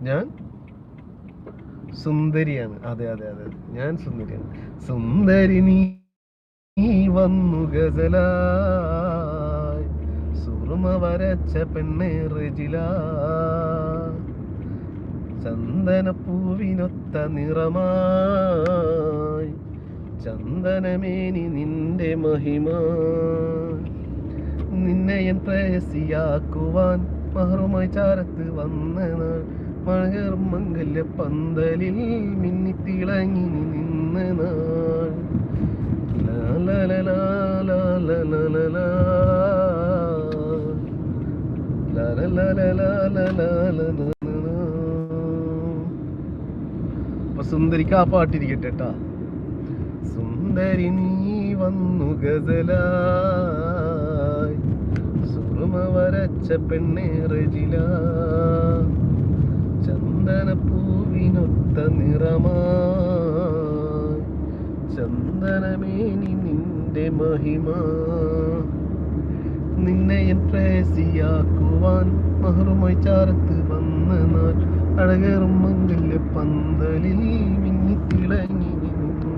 ഞാൻ സുന്ദരിയാണ്. അതെ അതെ അതെ, ഞാൻ സുന്ദരിയാണ്. സുന്ദരി നീ വന്നു ഗസലായി, സുറുമ വരച്ച പെണ്ണേ റജില, ചന്ദനപ്പൂവിനൊത്ത നിറമായി ചന്ദനമേനി നിന്റെ മഹിമ, നിന്നെ എൻ പ്രേയസിയാക്കുവാൻ മഹറുമായി ചാരത്ത് വന്ന നാൾ, മഴകേറും മംഗല്യ പന്തലിൽ മിന്നിത്തിളങ്ങി നിന്ന നാൾ. ലാലലാ ലാലലാ ലാലലാ. അപ്പൊ സുന്ദരിക്ക് ആ പാട്ടിരിക്കട്ടെ കേട്ടാ. സുന്ദരി നീ വന്നു ഗസലായി, സുറുമ വരച്ച പെണ്ണേ റജില, ചന്ദനപ്പൂവിനൊത്ത നിറമായി ചന്ദനമേനി നിന്റെ മഹിമ, നിന്നെ എൻ പ്രേയസിയാക്കുവാൻ മഹറുമായി ചാരത്ത് വന്ന നാൾ, അഴകേറും മംഗല്യ പന്തലിൽ മിന്നിത്തിളങ്ങി